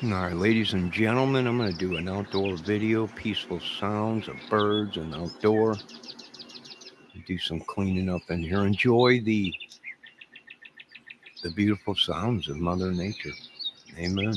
All right, ladies and gentlemen, I'm going to do an outdoor video, peaceful sounds of birds and outdoor. Do some cleaning up in here. Enjoy the beautiful sounds of Mother Nature. Amen.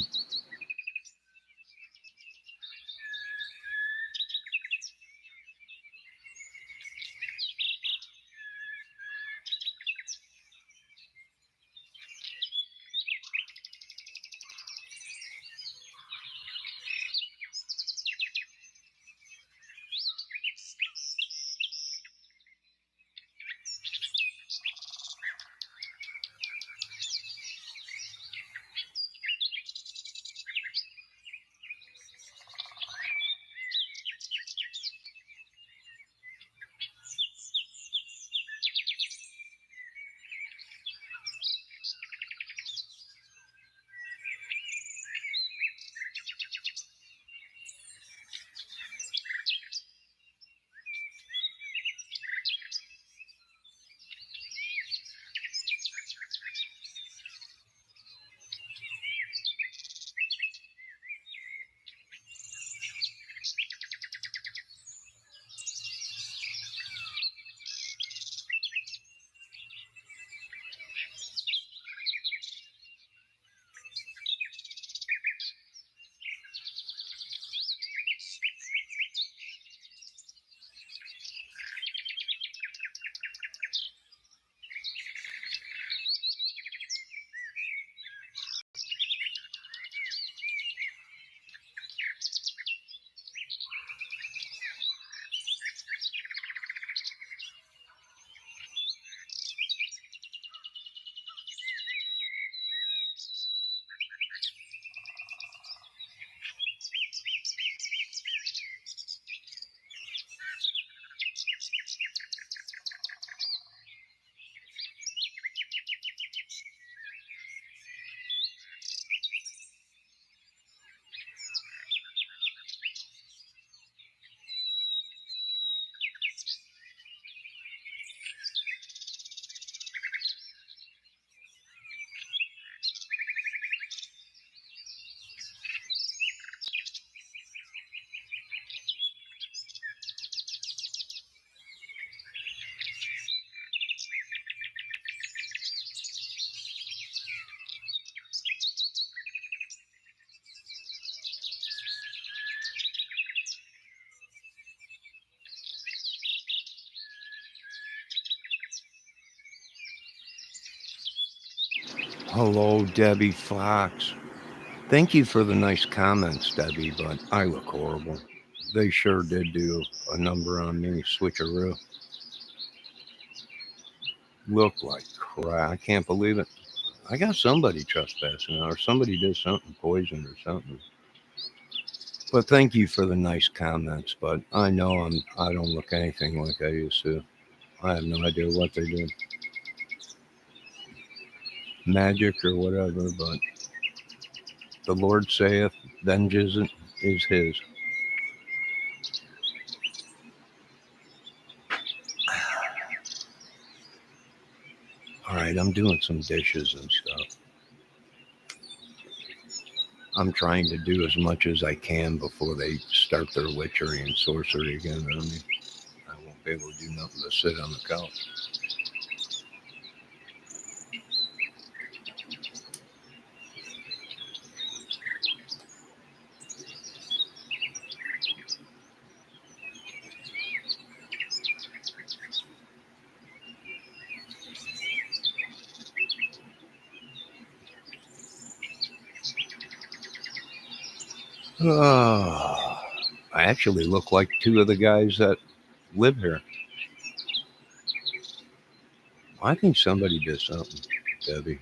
Hello, Debbie Fox. Thank you for the nice comments, Debbie, but I look horrible. They sure did do a number on me, switcheroo. Look like crap. I can't believe it. I got somebody trespassing or somebody did something, poison or something. But thank you for the nice comments. But I know I don't look anything like I used to. I have no idea what they did, magic or whatever. But the Lord saith, vengeance is His. All right, I'm doing some dishes and stuff. I'm trying to do as much as I can before they start their witchery and sorcery again on me. I won't be able to do nothing but sit on the couch. Oh, I actually look like two of the guys that live here. I think somebody did something, Debbie.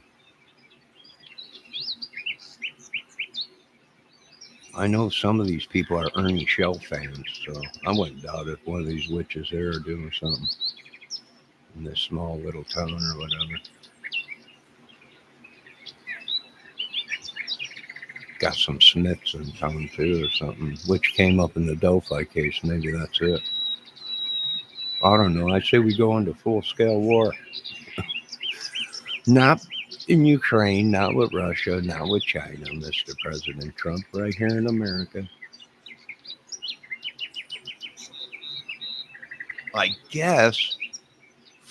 I know some of these people are Ernie Shell fans, so I wouldn't doubt if one of these witches there are doing something in this small little town or whatever. Got some Smiths in town too or something, which came up in the Delphi case. Maybe that's it. I don't know. I say we go into full scale war. Not in Ukraine, not with Russia, not with China, Mr. President Trump, right here in America. I guess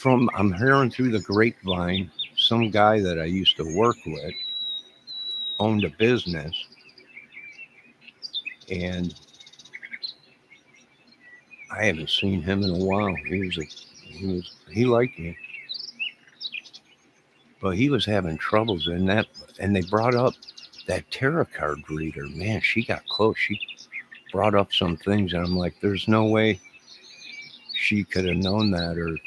I'm hearing through the grapevine, some guy that I used to work with owned a business, and I haven't seen him in a while. He liked me, but he was having troubles in that, and they brought up that tarot card reader. Man, she got close. She brought up some things, and I'm like, there's no way she could have known that, or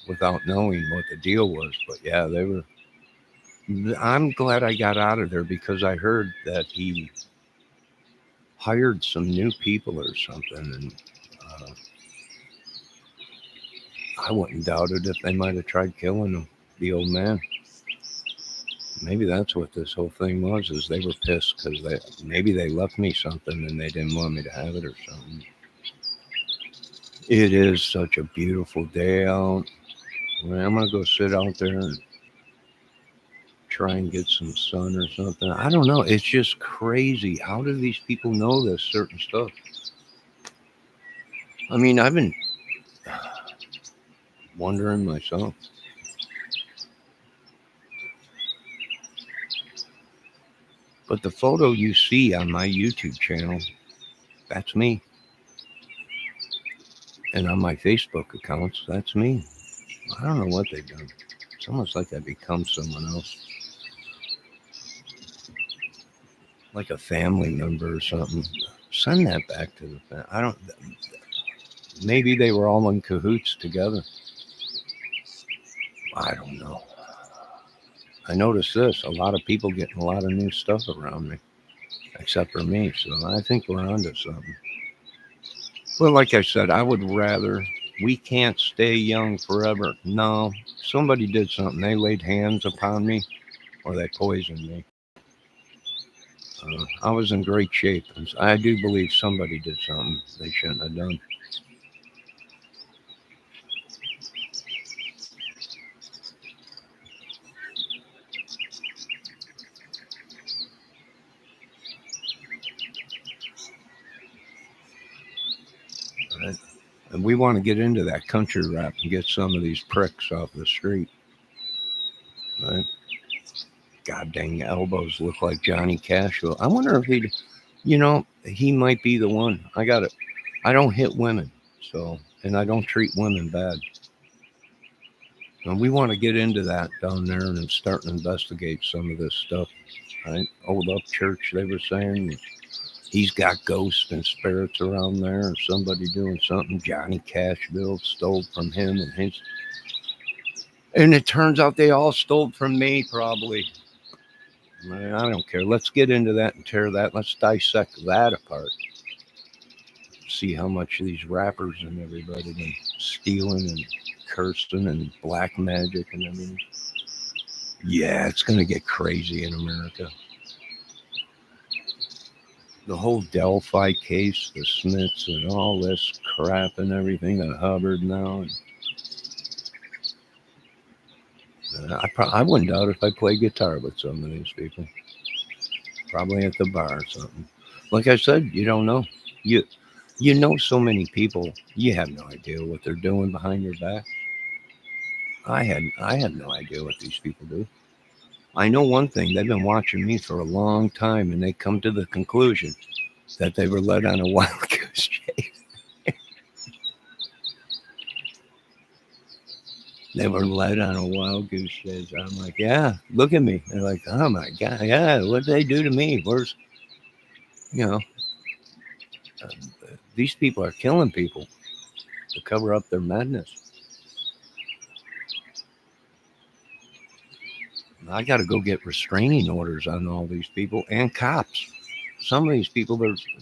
without knowing what the deal was. But yeah, they were. I'm glad I got out of there because I heard that he hired some new people or something, and I wouldn't doubt it if they might have tried killing him, the old man. Maybe that's what this whole thing was. Is they were pissed because maybe they left me something and they didn't want me to have it or something. It is such a beautiful day out. I'm gonna go sit out there and try and get some sun or something. I don't know. It's just crazy. How do these people know this certain stuff? I mean, I've been wondering myself. But the photo you see on my YouTube channel, that's me. And on my Facebook accounts, that's me. I don't know what they've done. It's almost like I become someone else. Like a family member or something. Send that back to the family. I don't. Maybe they were all in cahoots together. I don't know. I noticed this. A lot of people getting a lot of new stuff around me. Except for me. So I think we're onto something. Well, like I said, I would rather. We can't stay young forever. No. Somebody did something. They laid hands upon me or they poisoned me. I was in great shape. I do believe somebody did something they shouldn't have done. Right? And we want to get into that country rap and get some of these pricks off the street. Right? God dang elbows look like Johnny Cash. I wonder if he might be the one. I got it. I don't hit women, and I don't treat women bad. And we want to get into that down there and start to investigate some of this stuff. Right? Old Up Church, they were saying he's got ghosts and spirits around there, and somebody doing something. Johnny Cashville stole from him and his. And it turns out they all stole from me, probably. I don't care. Let's get into that and tear that. Let's dissect that apart. See how much these rappers and everybody been stealing and cursing and black magic and everything. Yeah, it's going to get crazy in America. The whole Delphi case, the Smiths, and all this crap and everything, the Hubbard now. I wouldn't doubt if I play guitar with some of these people. Probably at the bar or something. Like I said, you don't know. You know so many people. You have no idea what they're doing behind your back. I had no idea what these people do. I know one thing. They've been watching me for a long time, and they come to the conclusion that they were led on a wild goose chase. They were led on a wild goose chase. I'm like, yeah, look at me. They're like, oh my God, yeah, what did they do to me? You know, uh, these people are killing people to cover up their madness. I got to go get restraining orders on all these people and cops. Some of these people,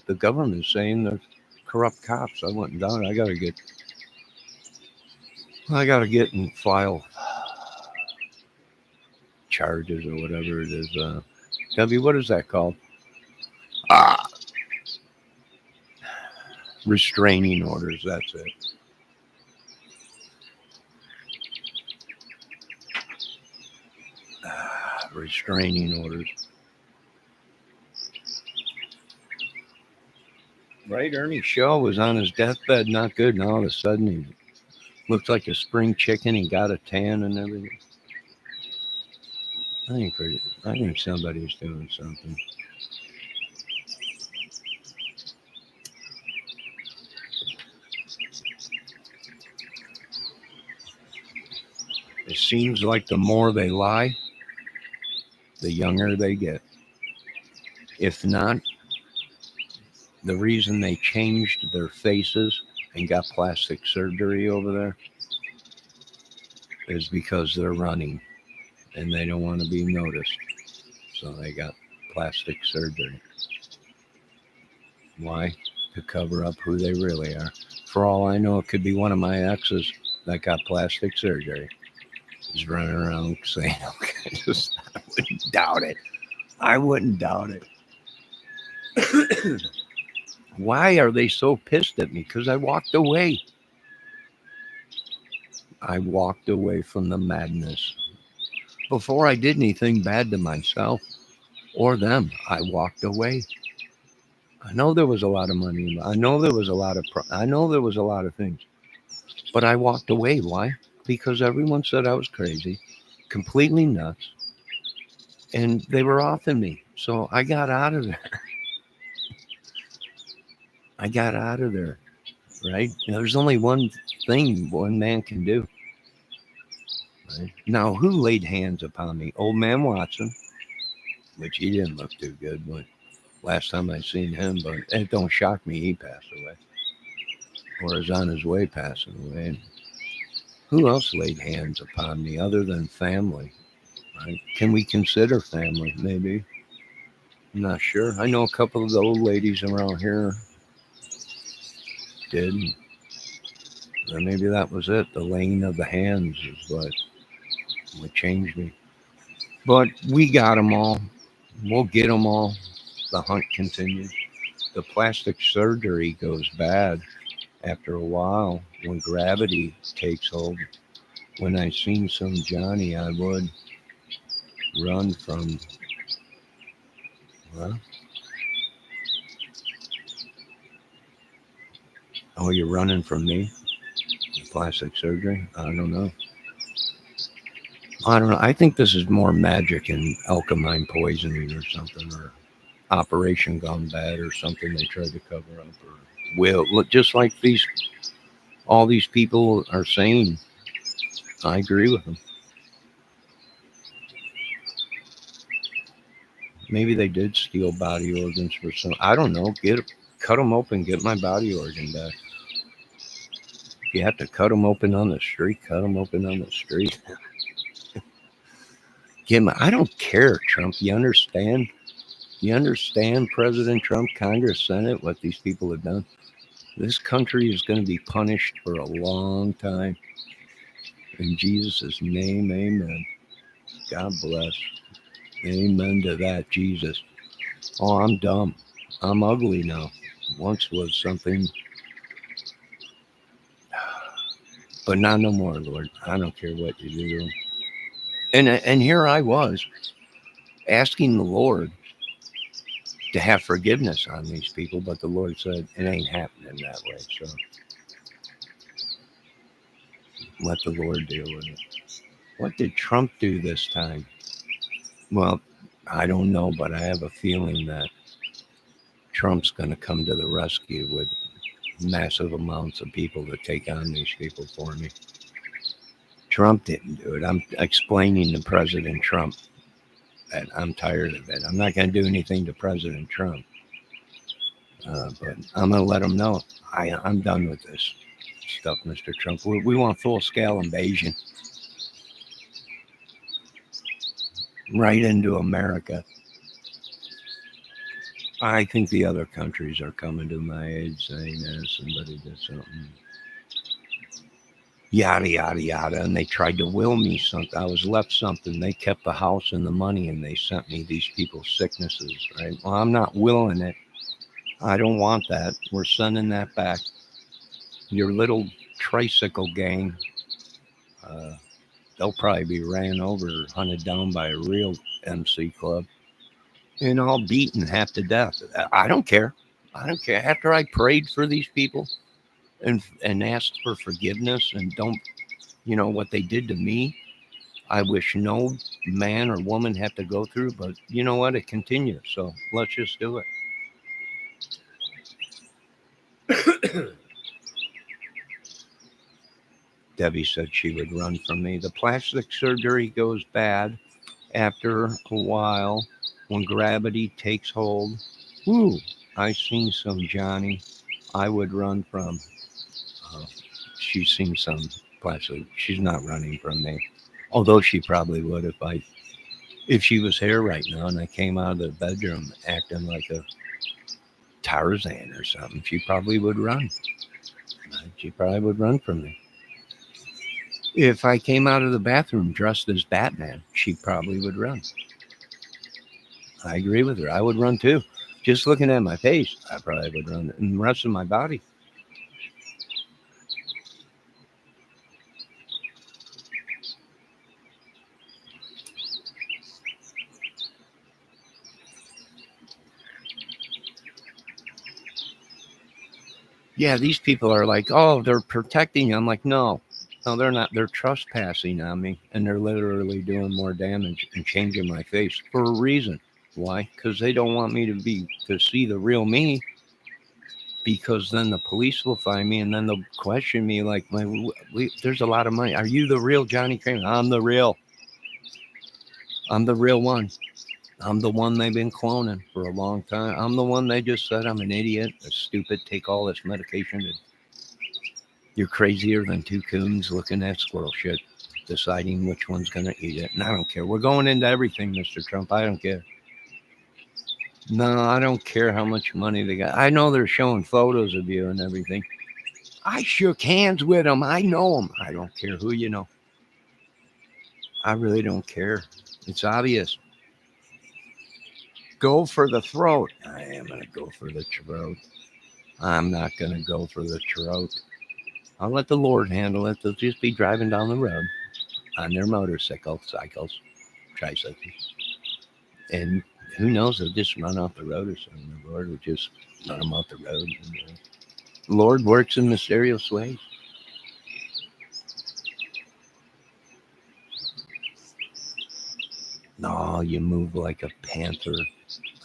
the government is saying they're corrupt cops. I went down. I got to get and file charges or whatever it is. W, what is that called? Ah, restraining orders. That's it. restraining orders. Right, Ernie Shaw was on his deathbed, not good, and all of a sudden he looked like a spring chicken. He got a tan and everything. I think somebody's doing something. It seems like the more they lie, the younger they get. If not, the reason they changed their faces and got plastic surgery over there is because they're running and they don't want to be noticed. So they got plastic surgery. Why? To cover up who they really are. For all I know, it could be one of my exes that got plastic surgery. He's running around saying, okay, I wouldn't doubt it. I wouldn't doubt it. Why are they so pissed at me? Because I walked away. I walked away from the madness. Before I did anything bad to myself or them, I walked away. I know there was a lot of money. I know there was a lot of. I know there was a lot of things, but I walked away. Why? Because everyone said I was crazy, completely nuts, and they were offing me. So I got out of there. I got out of there. Right? There's only one thing one man can do. Right? Now, who laid hands upon me? Old man Watson, which he didn't look too good when last time I seen him, but it don't shock me he passed away or is on his way passing away. And who else laid hands upon me other than family? Right? Can we consider family? Maybe. I'm not sure. I know a couple of the old ladies around here did. Or maybe that was it. The laying of the hands is what changed me. But we got them all. We'll get them all. The hunt continues. The plastic surgery goes bad after a while when gravity takes hold. When I seen some Johnny, I would run from. Well, oh, you're running from me? Plastic surgery? I don't know. I don't know. I think this is more magic and alkaline poisoning or something, or operation gone bad or something they tried to cover up, or will look just like all these people are saying. I agree with them. Maybe they did steal body organs for some. I don't know. Cut them open, get my body organ back. If you have to cut them open on the street, cut them open on the street. I don't care, Trump. You understand? You understand, President Trump, Congress, Senate, what these people have done? This country is going to be punished for a long time. In Jesus' name, amen. God bless. Amen to that, Jesus. Oh, I'm dumb. I'm ugly now. Once was something, but not no more, Lord. I don't care what you do. And here I was asking the Lord to have forgiveness on these people, but the Lord said it ain't happening that way. So let the Lord deal with it. What did Trump do this time? Well, I don't know, but I have a feeling that Trump's going to come to the rescue with massive amounts of people to take on these people for me. Trump didn't do it. I'm explaining to President Trump that I'm tired of it. I'm not going to do anything to President Trump. But I'm going to let him know I'm done with this stuff, Mr. Trump. We want full-scale invasion right into America. I think the other countries are coming to my aid saying that somebody did something. Yada, yada, yada. And they tried to will me something. I was left something. They kept the house and the money and they sent me these people's sicknesses, right? Well, I'm not willing it. I don't want that. We're sending that back. Your little tricycle gang, they'll probably be ran over, hunted down by a real MC club and all beaten half to death. I don't care. I don't care. After I prayed for these people and asked for forgiveness and don't, what they did to me, I wish no man or woman had to go through, but you know what? It continues. So let's just do it. Debbie said she would run from me. The plastic surgery goes bad after a while when gravity takes hold. Woo! I seen some Johnny I would run from. Uh, she's seen some plastic. She's not running from me. Although she probably would if she was here right now and I came out of the bedroom acting like a Tarzan or something, she probably would run. She probably would run from me. If I came out of the bathroom dressed as Batman, she probably would run. I agree with her. I would run too. Just looking at my face, I probably would run. And the rest of my body. Yeah, these people are like, oh, they're protecting you. I'm like, no, they're not. They're trespassing on me, and they're literally doing more damage and changing my face for a reason. Why? Because they don't want me to see the real me. Because then the police will find me, and then they'll question me like, there's a lot of money. Are you the real Johnny Kramer? I'm the real. I'm the real one. I'm the one they've been cloning for a long time. I'm the one they just said I'm an idiot, a stupid, take all this medication. You're crazier than two coons looking at squirrel shit, deciding which one's going to eat it. And I don't care. We're going into everything, Mr. Trump. I don't care. No, I don't care how much money they got. I know they're showing photos of you and everything. I shook hands with them. I know them. I don't care who you know. I really don't care. It's obvious. Go for the throat. I am going to go for the throat. I'm not going to go for the throat. I'll let the Lord handle it. They'll just be driving down the road on their motorcycles, tricycles. And who knows, they'll just run off the road or something. The Lord will just run them off the road. And, the Lord works in mysterious ways. No, you move like a panther.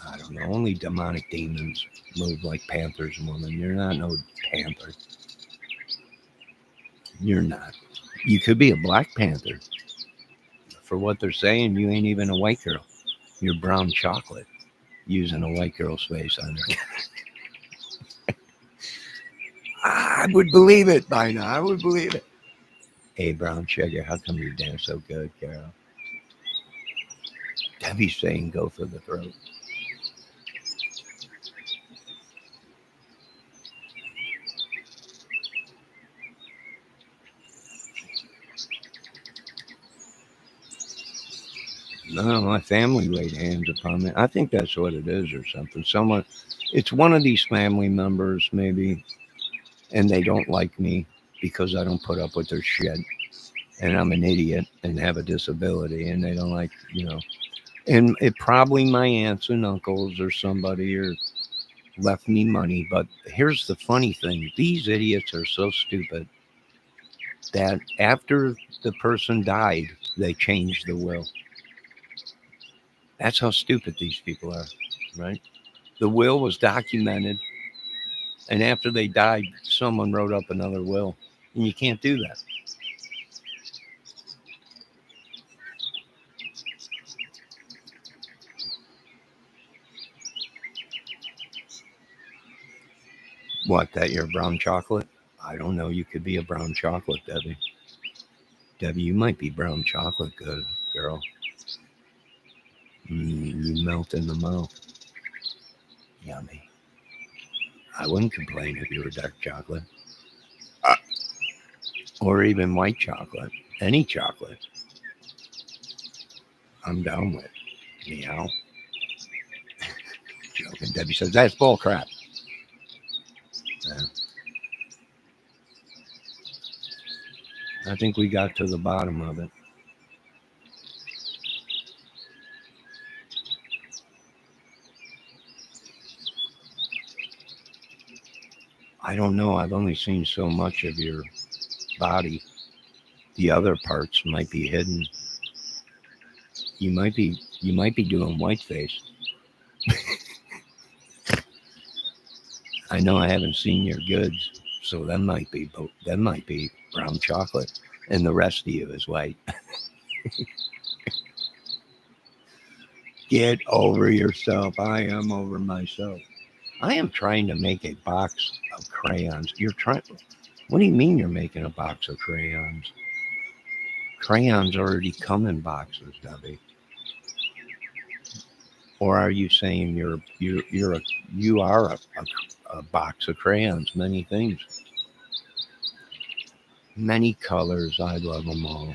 I don't know. Only demonic demons move like panthers, woman. You're not no panther. You're not. You could be a black panther. For what they're saying, you ain't even a white girl. You're brown chocolate using a white girl's face on her. I would believe it by now. I would believe it. Hey, brown sugar, how come you dance so good, Carol? Debbie's saying go for the throat. No, my family laid hands upon me. I think that's what it is or something. It's one of these family members maybe, and they don't like me because I don't put up with their shit. And I'm an idiot and have a disability, and they don't like. And it probably my aunts and uncles or somebody or left me money. But here's the funny thing: these idiots are so stupid that after the person died, they changed the will. That's how stupid these people are, right? The will was documented, and after they died, someone wrote up another will, and you can't do that. What? That you're brown chocolate? I don't know. You could be a brown chocolate, Debbie. Debbie, you might be brown chocolate, good girl. You melt in the mouth. Yummy. I wouldn't complain if you were dark chocolate. Or even white chocolate. Any chocolate. I'm down with. Meow. Joking. Debbie says, that's bull crap. Yeah. I think we got to the bottom of it. I don't know. I've only seen so much of your body. The other parts might be hidden. You might be doing whiteface. I know I haven't seen your goods, so that might be brown chocolate, and the rest of you is white. Get over yourself. I am over myself. I am trying to make a box of crayons. You're trying. What do you mean you're making a box of crayons? Crayons already come in boxes, Debbie. Or are you saying you are a box of crayons? Many things, many colors. I love them all.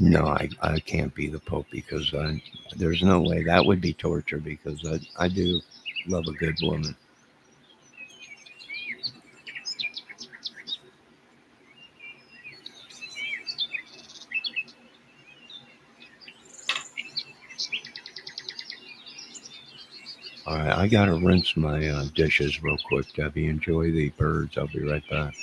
No, I can't be the Pope because there's no way that would be torture because I do love a good woman. All right, I gotta rinse my dishes real quick, Debbie. Enjoy the birds. I'll be right back.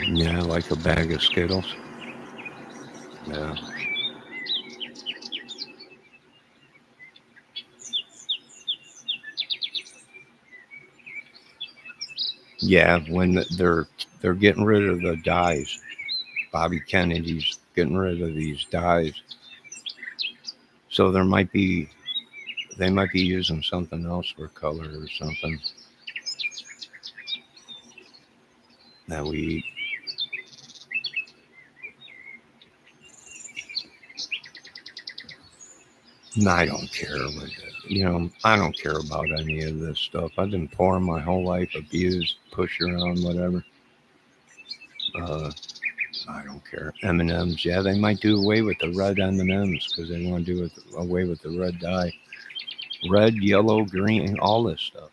Yeah, like a bag of Skittles. Yeah, yeah. When they're getting rid of the dyes, Bobby Kennedy's getting rid of these dyes, so they might be using something else for color or something that we eat. No, I don't care I don't care about any of this stuff. I've been poor my whole life, abused, pushed around, whatever. Uh, I don't care. M&Ms, yeah, they might do away with the red M&Ms because they want to do away with the red dye. Red, yellow, green, all this stuff.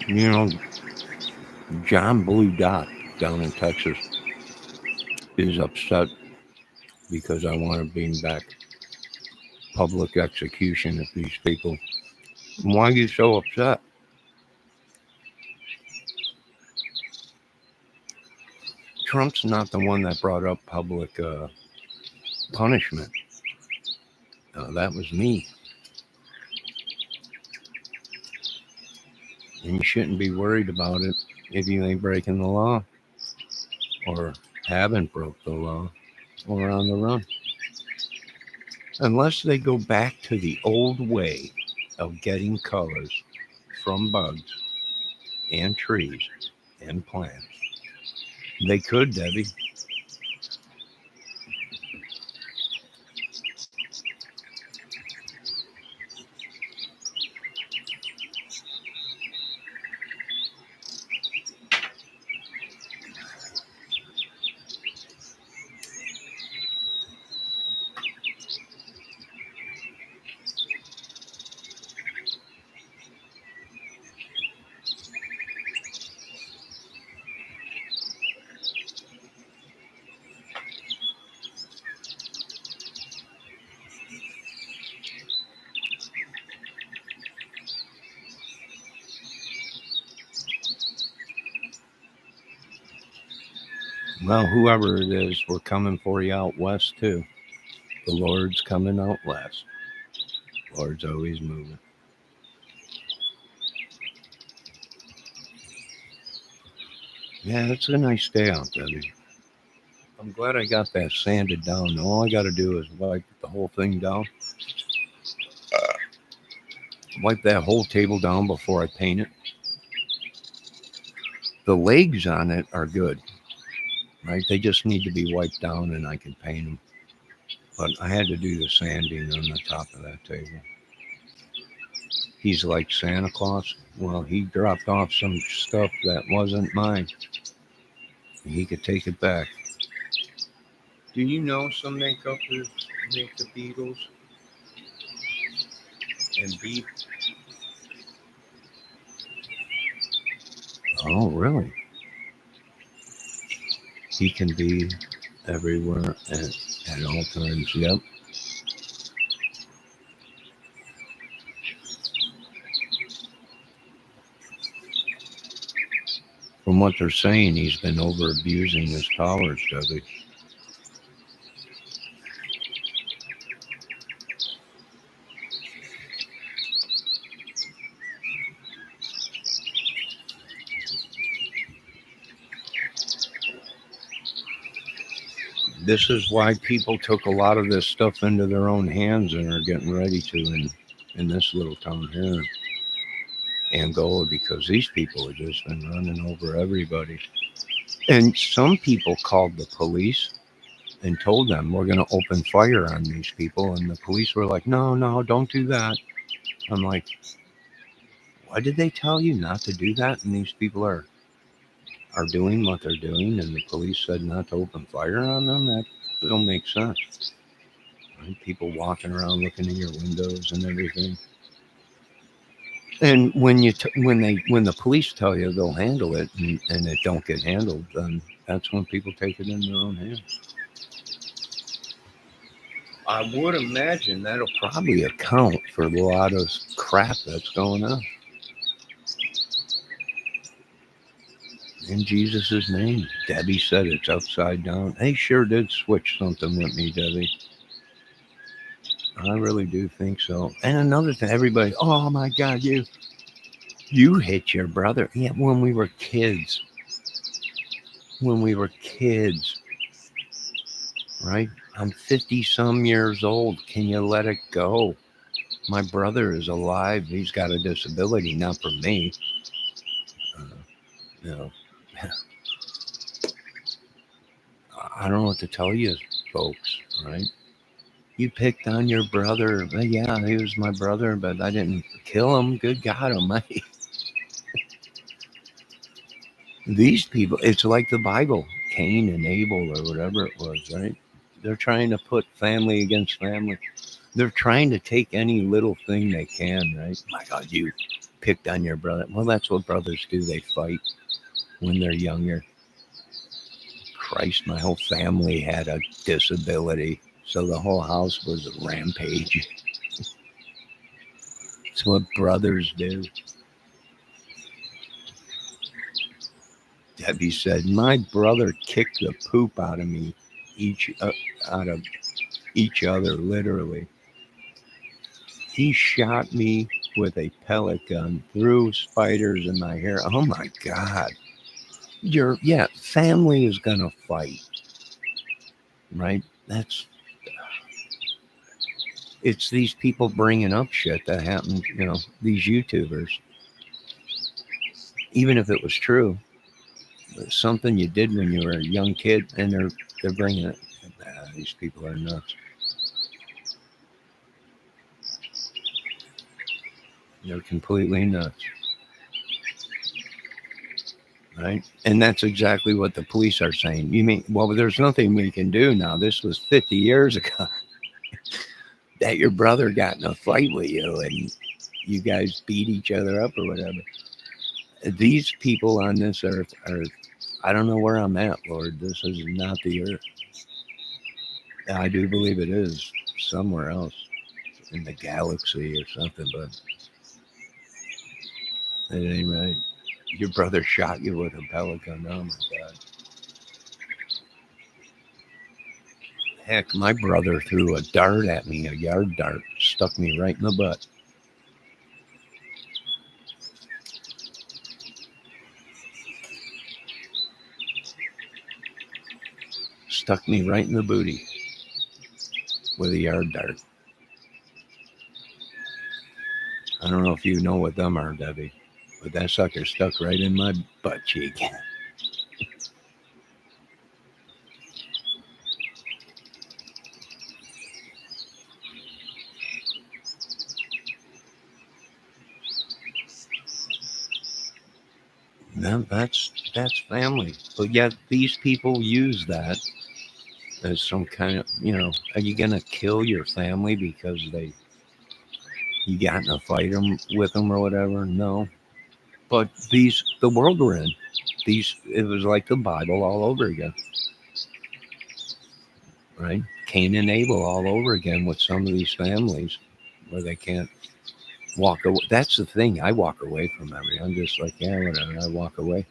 You know, John Blue Dot down in Texas is upset because I want to bring back public execution of these people. Why are you so upset? Trump's not the one that brought up public punishment. That was me. And you shouldn't be worried about it if you ain't breaking the law or haven't broke the law or on the run. Unless they go back to the old way of getting colors from bugs and trees and plants. They could, Debbie. Well, whoever it is, we're coming for you out west too. The Lord's coming out west. Lord's always moving. Yeah, it's a nice day out, Debbie. I'm glad I got that sanded down. All I got to do is wipe the whole thing down. Wipe that whole table down before I paint it. The legs on it are good, right? They just need to be wiped down and I can paint them. But I had to do the sanding on the top of that table. He's like Santa Claus. Well, he dropped off some stuff that wasn't mine. He could take it back. Do you know some makeupers make the Beatles and beat? Oh, really? He can be everywhere at all times. Yep. From what they're saying, he's been over abusing his powers, Debbie. This is why people took a lot of this stuff into their own hands and are getting ready to in this little town here, Angola, because these people have just been running over everybody. And some people called the police and told them we're going to open fire on these people, and the police were like, no, no, don't do that. I'm like, why did they tell you not to do that? And these people are doing what they're doing, and the police said not to open fire on them. That don't make sense. Right? People walking around looking in your windows and everything. And when the police tell you they'll handle it and it don't get handled, then That's when people take it in their own hands. I would imagine that'll probably account for a lot of crap that's going on. In Jesus' name. Debbie said it's upside down. They sure did switch something with me, Debbie. I really do think so. And another thing, everybody, oh my God, you hit your brother. Yeah, when we were kids. When we were kids, right? I'm 50 some years old. Can you let it go? My brother is alive. He's got a disability, not for me. You know, I don't know what to tell you, folks, right? You picked on your brother. Well, yeah, he was my brother, but I didn't kill him. Good God Almighty. These people, it's like the Bible, Cain and Abel or whatever it was, right? They're trying to put family against family. They're trying to take any little thing they can, right? My God, you picked on your brother. Well, that's what brothers do. They fight when they're younger. Christ, my whole family had a disability. So the whole house was a rampage. It's what brothers do. Debbie said, my brother kicked the poop out of me, out of each other, literally. He shot me with a pellet gun, threw spiders in my hair. Oh my God. Family is going to fight, right? It's these people bringing up shit that happened, these YouTubers. Even if it was true, something you did when you were a young kid, and they're bringing it. These people are nuts. They're completely nuts. Right? And that's exactly what the police are saying. You mean, well, there's nothing we can do now. This was 50 years ago that your brother got in a fight with you and you guys beat each other up or whatever. These people on this earth are, I don't know where I'm at, Lord. This is not the earth. I do believe it is somewhere else in the galaxy or something, but it ain't right. Your brother shot you with a pellet gun. Oh my God. Heck, my brother threw a dart at me, a yard dart, stuck me right in the butt. Stuck me right in the booty with a yard dart. I don't know if you know what them are, Debbie, but that sucker stuck right in my butt cheek. That's family. But yet these people use that as some kind of, are you gonna kill your family because you got in a fight with them or whatever? No. But the world we're in, it was like the Bible all over again, right? Cain and Abel all over again with some of these families where they can't walk away. That's the thing. I walk away from everything. I'm just like, yeah, whatever. I walk away.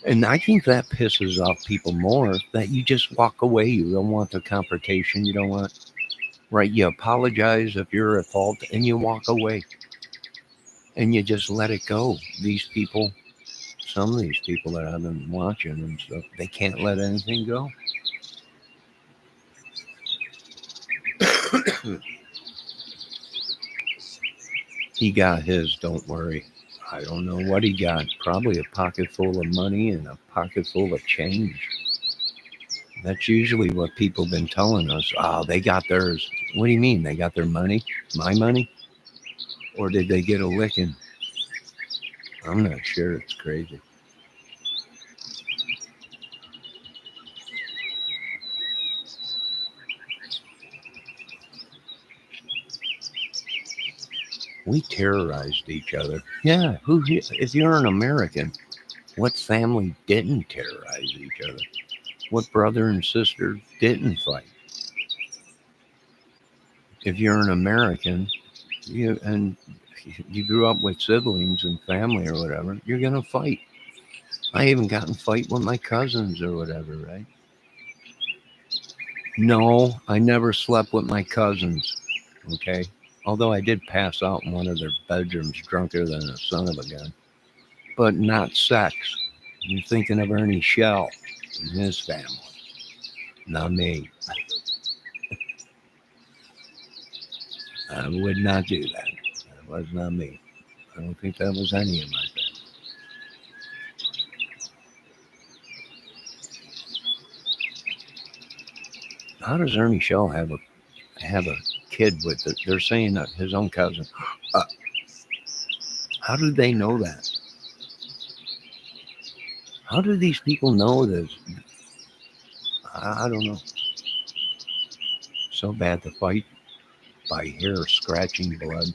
And I think that pisses off people more, that you just walk away. You don't want the confrontation. You don't want, right? You apologize if you're at fault and you walk away and you just let it go. These people, some of these people that I've been watching and stuff, they can't let anything go. He got his, don't worry. I don't know what he got. Probably a pocket full of money and a pocket full of change. That's usually what people have been telling us. Oh, they got theirs. What do you mean? They got their money? My money? Or did they get a licking? I'm not sure. It's crazy. We terrorized each other. Yeah, if you're an American, What family didn't terrorize each other? What brother and sister didn't fight? If you're an American, and you grew up with siblings and family or whatever, you're gonna fight. I even got in fight with my cousins or whatever, right? No, I never slept with my cousins. Okay, although I did pass out in one of their bedrooms drunker than a son of a gun, but not sex. You're thinking of Ernie Shell and his family, not me. I would not do that. That was not me. I don't think that was any of my family. How does Ernie Shell have a kid with it? They're saying that his own cousin. Uh, how do they know that? How do these people know this? I don't know. So bad to fight by hair scratching blood.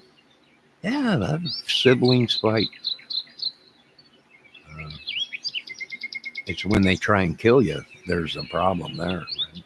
Yeah, that siblings fight. Uh, it's when they try and kill you. There's a problem there. Right?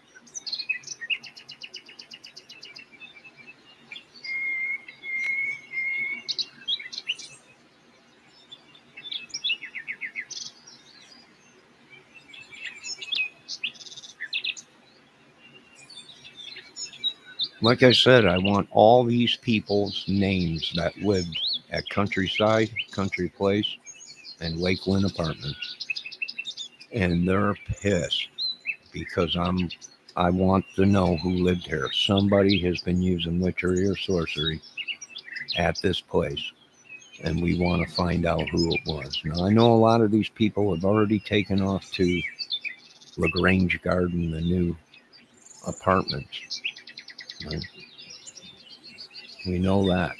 Like I said, I want all these people's names that lived at Countryside, Country Place, and Lakeland Apartments, and they're pissed because I want to know who lived here. Somebody has been using witchery or sorcery at this place, and we want to find out who it was. Now I know a lot of these people have already taken off to LaGrange Garden, the new apartments. Right? We know that,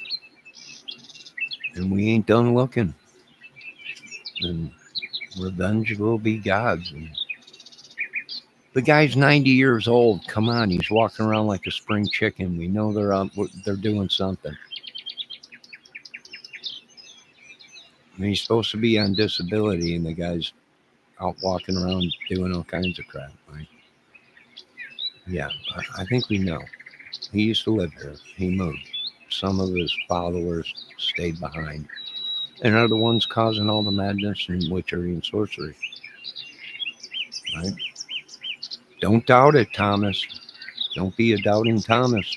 and we ain't done looking. And revenge will be God's. And the guy's 90 years old. Come on, he's walking around like a spring chicken. We know they're doing something. I mean, he's supposed to be on disability, and the guy's out walking around doing all kinds of crap. Right? Yeah, I think we know. He used to live here. He moved. Some of his followers stayed behind and are the ones causing all the madness and witchery and sorcery. Right? Don't doubt it, Thomas. Don't be a doubting Thomas.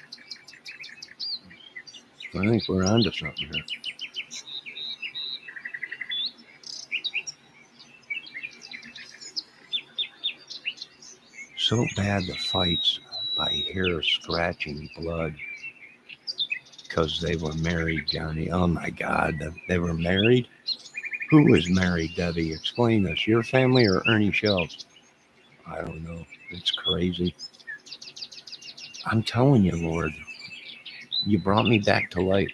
I think we're onto something here. So bad the fights by hair scratching blood because they were married, Johnny. Oh my God, they were married? Who was married, Debbie? Explain this. Your family or Ernie Shell's? I don't know. It's crazy. I'm telling you, Lord, you brought me back to life,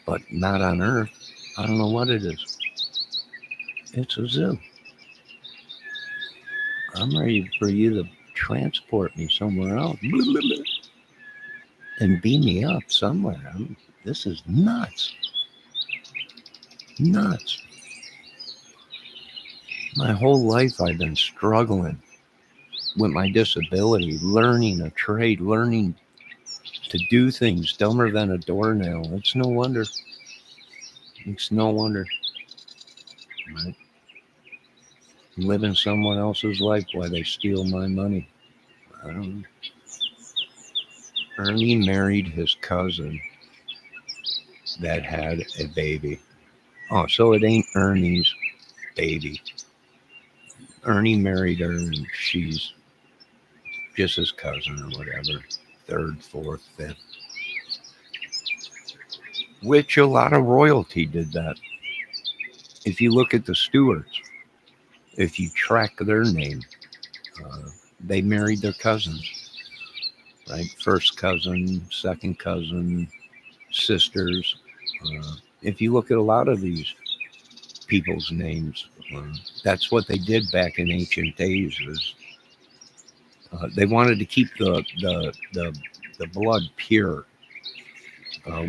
but not on earth. I don't know what it is. It's a zoo. I'm ready for you to transport me somewhere else and beam me up somewhere. This is nuts. Nuts. My whole life I've been struggling with my disability, learning a trade, learning to do things dumber than a doornail. It's no wonder. It's no wonder. Right? Living someone else's life while they steal my money. I don't know. Ernie married his cousin that had a baby. Oh, so it ain't Ernie's baby. Ernie married her and she's just his cousin or whatever. Third, fourth, fifth. Which a lot of royalty did that. If you look at the Stewarts, if you track their name, they married their cousins, right? First cousin, second cousin, sisters. If you look at a lot of these people's names, that's what they did back in ancient days. Was they wanted to keep the blood pure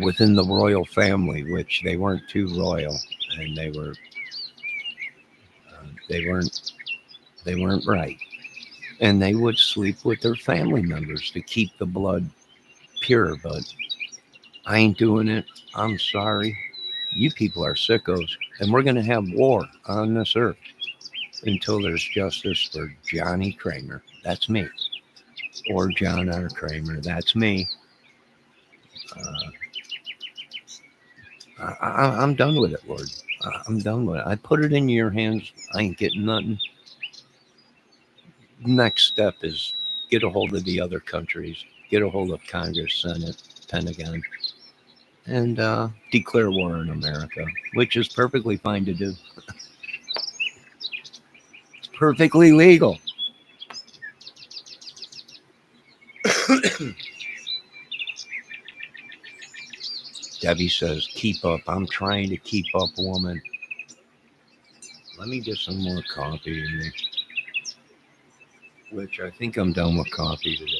within the royal family, which they weren't too royal, and they were They weren't right. And they would sleep with their family members to keep the blood pure. But I ain't doing it. I'm sorry. You people are sickos. And we're going to have war on this earth until there's justice for Johnny Kramer. That's me. Or John R. Kramer. That's me. I'm done with it, Lord. I'm done with it. I put it in your hands. I ain't getting nothing. Next step is get a hold of the other countries, get a hold of Congress, Senate, Pentagon, and declare war on America, which is perfectly fine to do. It's perfectly legal. Debbie says, keep up. I'm trying to keep up, woman. Let me get some more coffee in me, which I think I'm done with coffee today.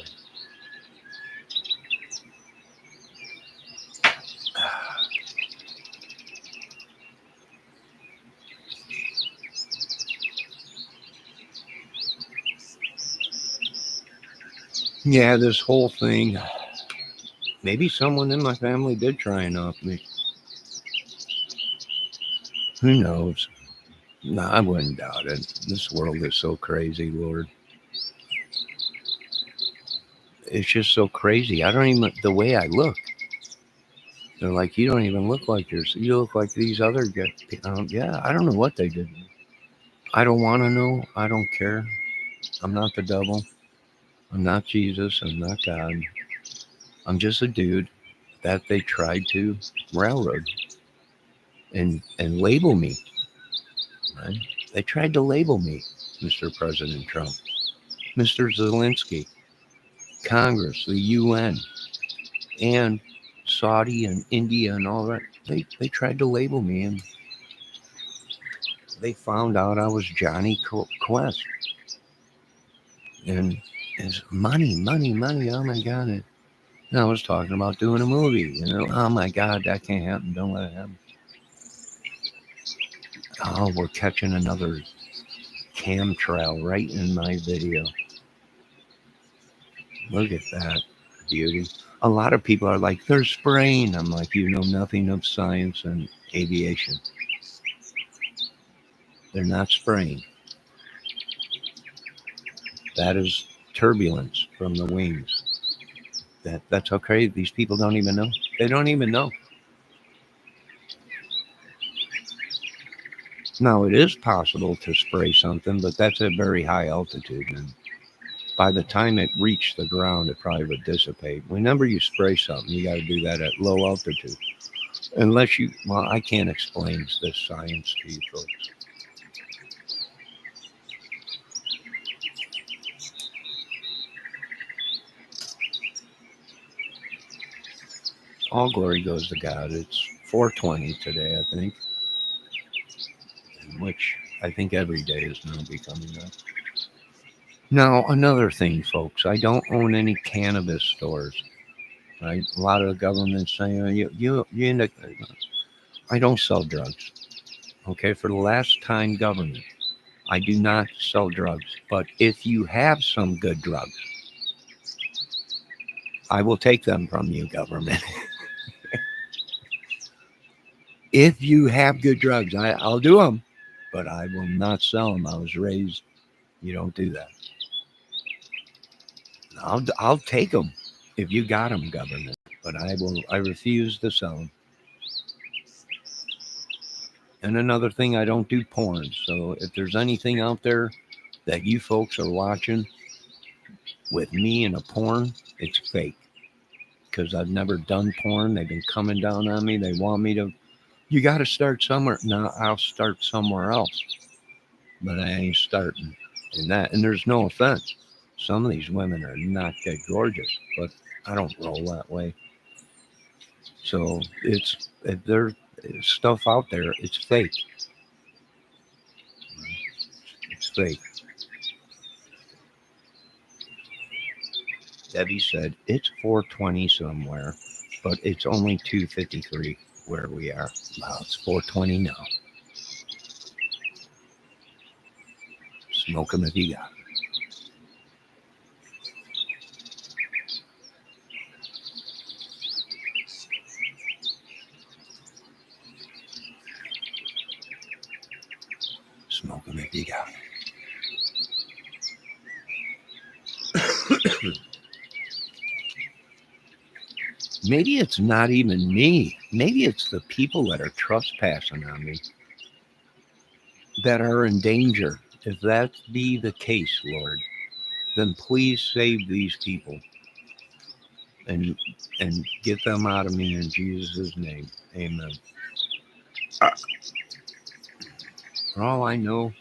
Yeah, this whole thing, maybe someone in my family did try and off me. Who knows? No, I wouldn't doubt it. This world is so crazy, Lord. It's just so crazy. I don't even, the way I look, they're like, you don't even look like yours. You look like these other guys. Yeah, I don't know what they did. I don't want to know. I don't care. I'm not the devil. I'm not Jesus. I'm not God. I'm just a dude that they tried to railroad and label me. Right? They tried to label me, Mr. President Trump, Mr. Zelensky, Congress, the UN, and Saudi and India and all that. They tried to label me, and they found out I was Johnny Quest. And it's money, money, money. Oh my God. And I was talking about doing a movie. Oh my God, that can't happen. Don't let it happen. Oh, we're catching another chemtrail right in my video. Look at that beauty. A lot of people are like, they're spraying. I'm like, you know nothing of science and aviation. They're not spraying. That is turbulence from the wings. That's okay. These people don't even know. They don't even know. Now, it is possible to spray something, but that's at very high altitude. And by the time it reached the ground, it probably would dissipate. Whenever you spray something, you got to do that at low altitude. Unless you, well, I can't explain this science to you folks. All glory goes to God. It's 420 today, I think, which I think every day is now becoming that. Now, another thing, folks, I don't own any cannabis stores. Right? A lot of the government's saying I don't sell drugs. Okay, for the last time, government, I do not sell drugs. But if you have some good drugs, I will take them from you, government. If you have good drugs, I'll do them, but I will not sell them. I was raised, you don't do that. I'll take them if you got them, government, but I refuse to sell them. And another thing, I don't do porn. So if there's anything out there that you folks are watching with me in a porn, it's fake. Because I've never done porn. They've been coming down on me. They want me to, you got to start somewhere. No, I'll start somewhere else. But I ain't starting in that. And there's no offense. Some of these women are not that gorgeous, but I don't roll that way. So if there's stuff out there, it's fake. It's fake. Debbie said it's 420 somewhere, but it's only 2:53 where we are. Well, it's 420 now. Smoke 'em if you got 'em. Smoke 'em if you got 'em. Maybe it's not even me. Maybe it's the people that are trespassing on me that are in danger. If that be the case, Lord, then please save these people and get them out of me in Jesus' name. Amen. For all I know,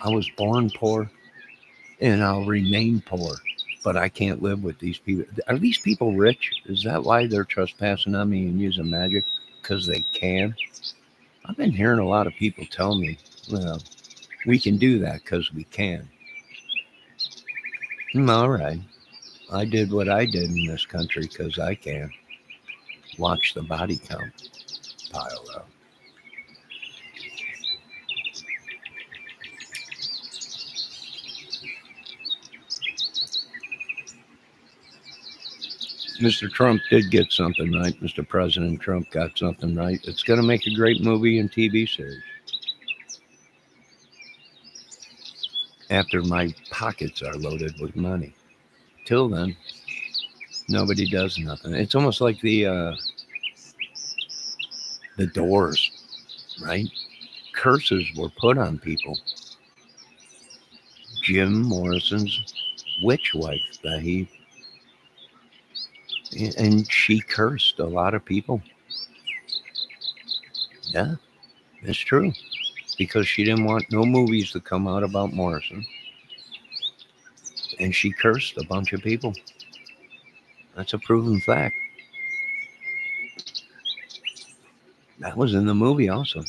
I was born poor and I'll remain poor. But I can't live with these people. Are these people rich? Is that why they're trespassing on me and using magic? Because they can? I've been hearing a lot of people tell me, well, we can do that because we can. All right. I did what I did in this country because I can. Watch the body count pile up. Mr. Trump did get something right. Mr. President Trump got something right. It's going to make a great movie and TV series. After my pockets are loaded with money. Till then, nobody does nothing. It's almost like the Doors, right? Curses were put on people. Jim Morrison's witch wife and she cursed a lot of people. Yeah, it's true. Because she didn't want no movies to come out about Morrison. And she cursed a bunch of people. That's a proven fact. That was in the movie also.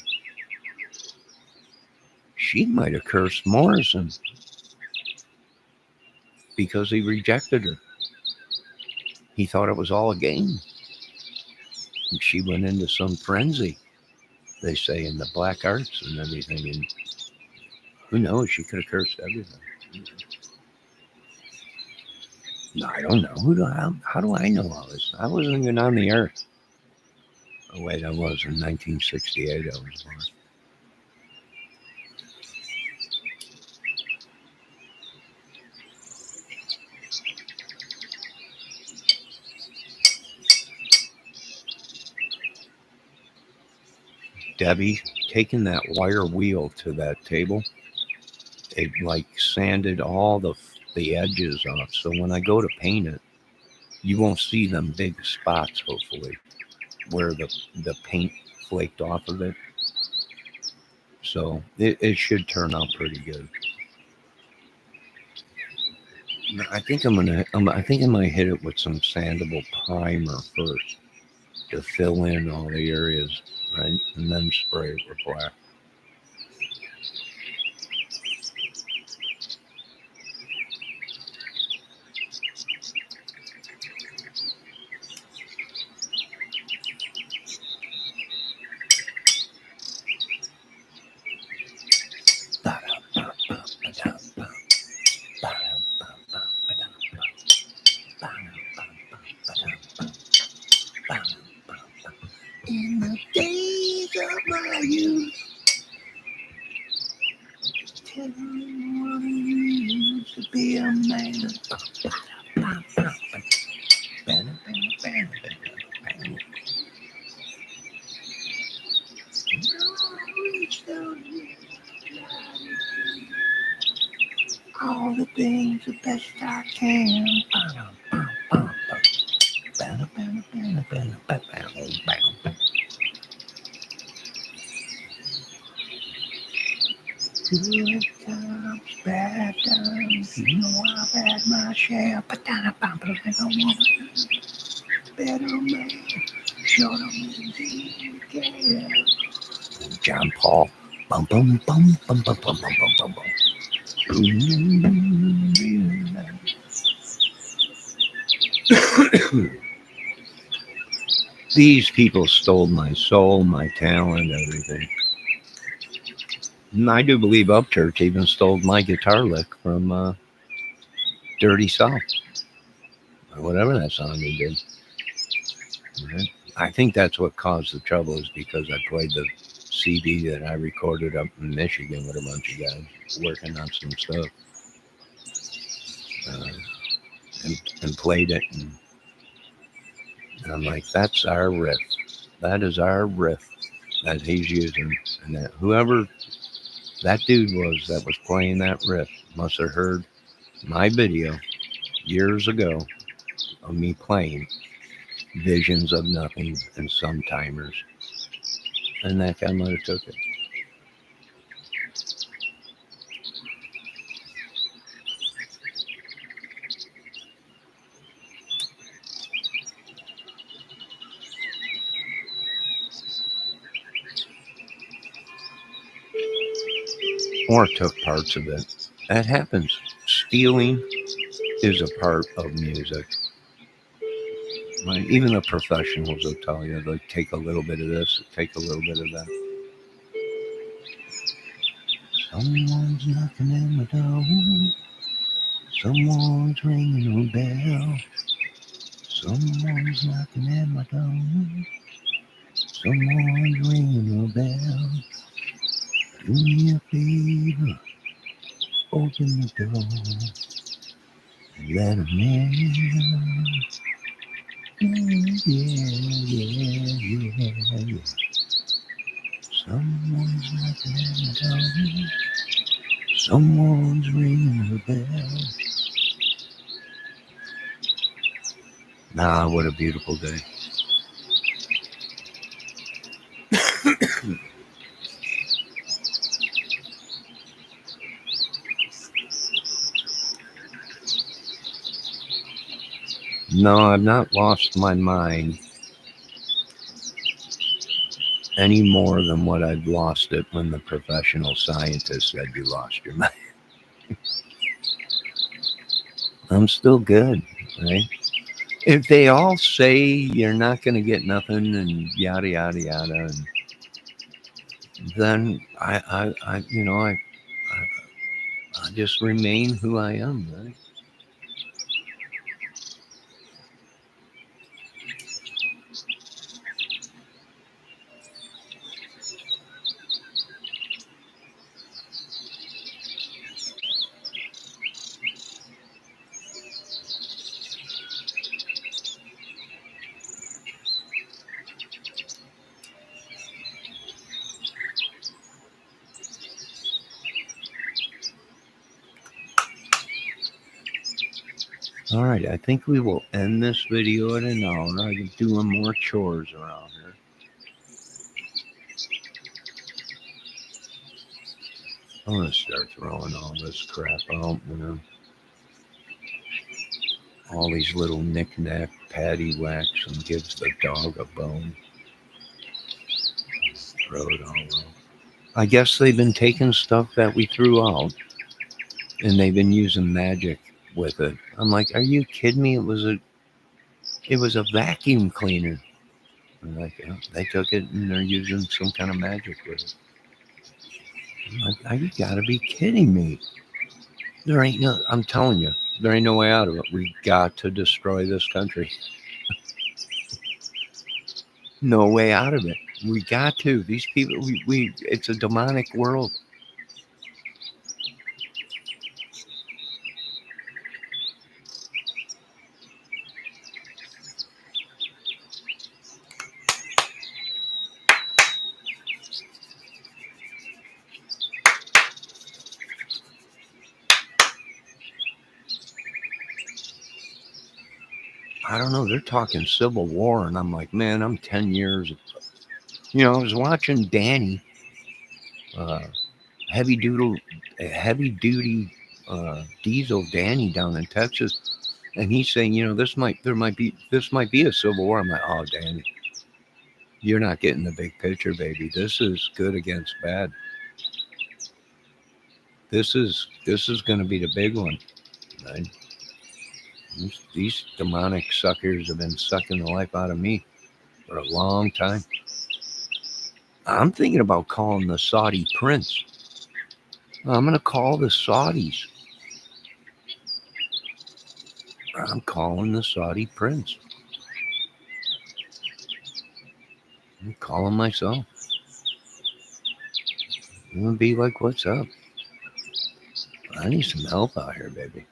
She might have cursed Morrison because he rejected her. He thought it was all a game. And she went into some frenzy, they say, in the black arts and everything. And who knows? She could have cursed everything. No, I don't know. How do I know all this? I wasn't even on the earth. Oh, wait, I was in 1968. I was born. Debbie, taking that wire wheel to that table, it like sanded all the edges off. So when I go to paint it, you won't see them big spots, hopefully, where the paint flaked off of it. So it should turn out pretty good. I think I think I'm gonna hit it with some sandable primer first to fill in all the areas, right, and then spray it with black. In the days of my youth, tell me what it means to be a man. All the things the best I can. Good times, bad times, you know I've had my share, but then I bump like a woman. Better man, short of me, yeah. John Paul. Bum bum bum bum bum bum bum bum bum. These people stole my soul, my talent, everything. And I do believe Upchurch even stole my guitar lick from Dirty South, or whatever that song he did. Right? I think that's what caused the trouble, is because I played the CD that I recorded up in Michigan with a bunch of guys working on some stuff, uh, and played it. And I'm like, that's our riff. That is our riff that he's using. And that whoever that dude was that was playing that riff must have heard my video years ago of me playing Visions of Nothing and Sometimers. And that guy might have took it. Or took parts of it. That happens. Stealing is a part of music. Like, even the professionals will tell you, like, take a little bit of this, take a little bit of that. Someone's knocking at my door. Someone's ringing a bell. Someone's knocking at my door. Someone's ringing a bell. Do me a favor, open the door. Let 'em in. Yeah. Someone's knocking at my door. Someone's ringing a bell. What a beautiful day. No, I've not lost my mind any more than what I've lost it when the professional scientist said you lost your mind. I'm still good, right? If they all say you're not going to get nothing and yada yada yada, and then I just remain who I am, right? All right, I think we will end this video at an hour. I'm doing more chores around here. I'm gonna start throwing all this crap out, all these little knick-knack patty whacks, and gives the dog a bone. Throw it all out. I guess they've been taking stuff that we threw out, and they've been using Majic with it. I'm like, are you kidding me? It was a vacuum cleaner. I'm like, they took it and they're using some kind of magic with it. I'm like, you gotta be kidding me. I'm telling you, there ain't no way out of it. We got to destroy this country. No way out of it. We got to. These people, it's a demonic world. I don't know. They're talking Civil War, and I'm like, man, I'm 10 years. I was watching Danny, heavy duty diesel Danny down in Texas, and he's saying, this might be a Civil War. I'm like, oh, Danny, you're not getting the big picture, baby. This is good against bad. This is going to be the big one, right? These demonic suckers have been sucking the life out of me for a long time. I'm thinking about calling the Saudi prince I'm going to call the Saudis. I'm calling the Saudi prince. I'm calling myself. I'm going to be like, what's up? I need some help out here, baby.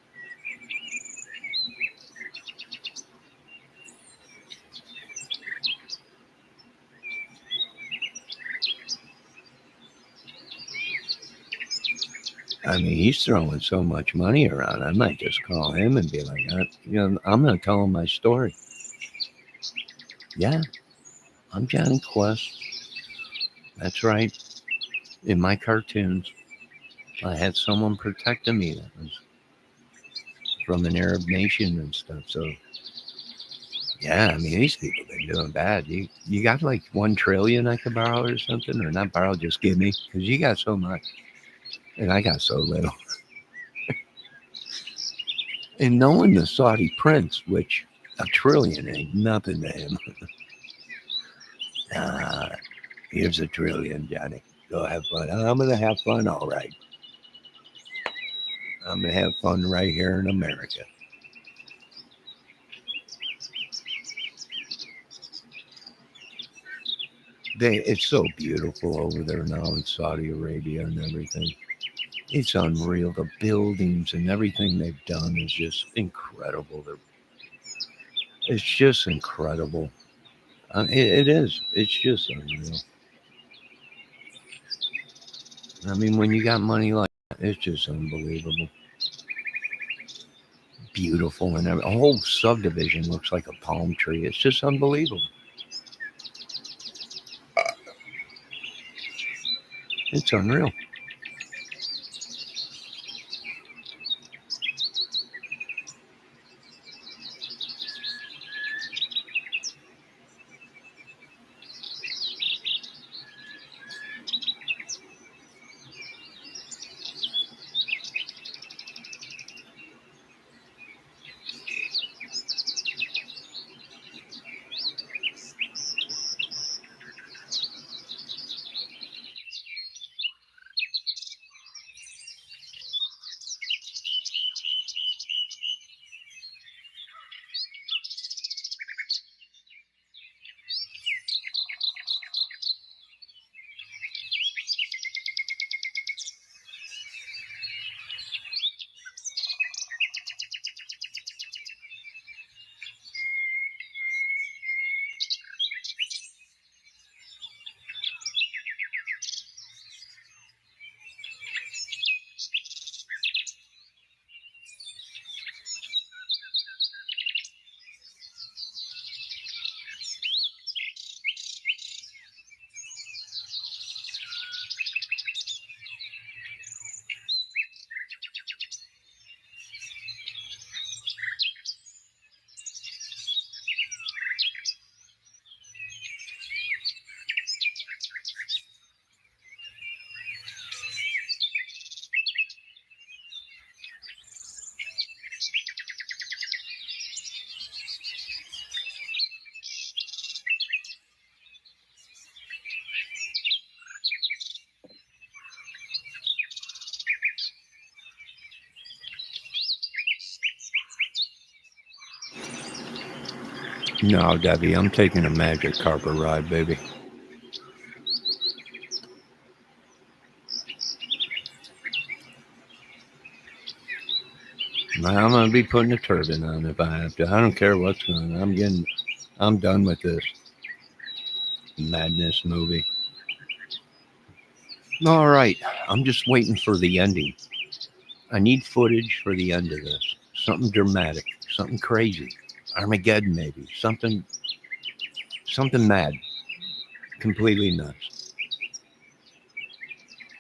I mean, he's throwing so much money around. I might just call him and be like, I'm going to tell him my story. Yeah, I'm Johnny Quest. That's right. In my cartoons, I had someone protecting me that was from an Arab nation and stuff. So, yeah, I mean, these people been doing bad. You got like 1 trillion I could borrow or something, or not borrow, just give me, because you got so much, and I got so little. And knowing the Saudi prince, which 1 trillion ain't nothing to him. Ah, here's 1 trillion, Johnny. Go have fun. I'm gonna have fun, all right. I'm gonna have fun right here in America. It's so beautiful over there now in Saudi Arabia and everything. It's unreal. The buildings and everything they've done is just incredible. It's just incredible. It is. It's just unreal. I mean, when you got money like that, it's just unbelievable. Beautiful and a whole subdivision looks like a palm tree. It's just unbelievable. It's unreal. No, Debbie, I'm taking a magic carpet ride, baby. I'm gonna be putting a turban on if I have to. I don't care what's going on. I'm done with this madness movie. All right, I'm just waiting for the ending. I need footage for the end of this. Something dramatic, something crazy, Armageddon maybe, something mad, completely nuts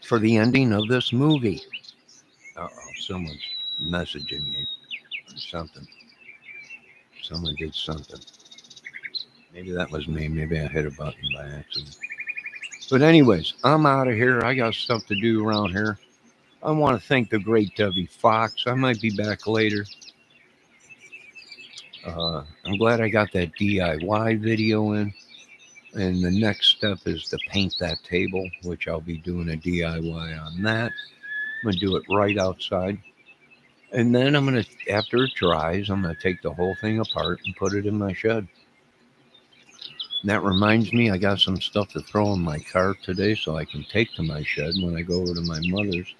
for the ending of this movie. Someone's messaging me or something. Someone did something. Maybe that was me. Maybe I hit a button by accident. But anyways, I'm out of here. I got stuff to do around here. I want to thank the great Debbie Fox. I might be back later. I'm glad I got that DIY video in. And the next step is to paint that table, which I'll be doing a DIY on that. I'm going to do it right outside. And then I'm going to, after it dries, I'm going to take the whole thing apart and put it in my shed. And that reminds me, I got some stuff to throw in my car today so I can take to my shed when I go over to my mother's.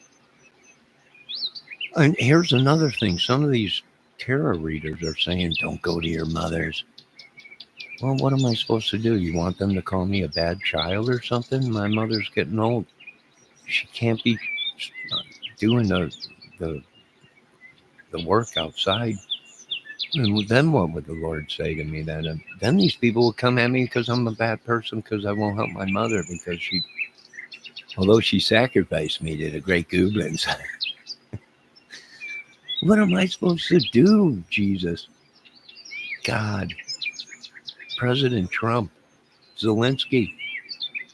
And here's another thing. Some of these tarot readers are saying, don't go to your mother's. Well, what am I supposed to do? You want them to call me a bad child or something? My mother's getting old. She can't be doing the, the work outside. And then what would the Lord say to me then? And then these people will come at me because I'm a bad person because I won't help my mother because she, although she sacrificed me to the great goblins. What am I supposed to do, Jesus? God, President Trump, Zelensky,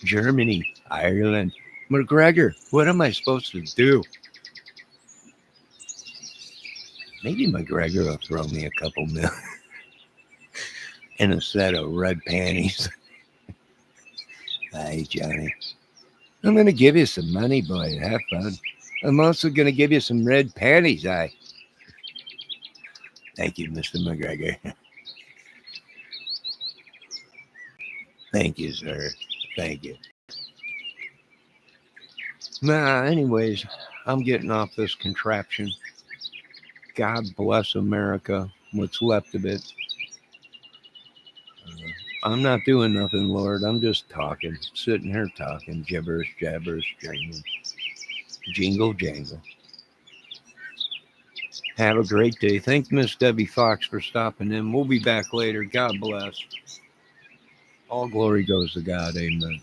Germany, Ireland, McGregor, what am I supposed to do? Maybe McGregor will throw me a couple million and a set of red panties. Hey, Johnny, I'm going to give you some money, boy. Have fun. I'm also going to give you some red panties, Thank you, Mr. McGregor. Thank you, sir. Thank you. Anyways, I'm getting off this contraption. God bless America, what's left of it. I'm not doing nothing, Lord. I'm just talking, sitting here talking, gibberish, jabberish, jingle, jangle. Have a great day. Thank Miss Debbie Fox for stopping in. We'll be back later. God bless. All glory goes to God. Amen.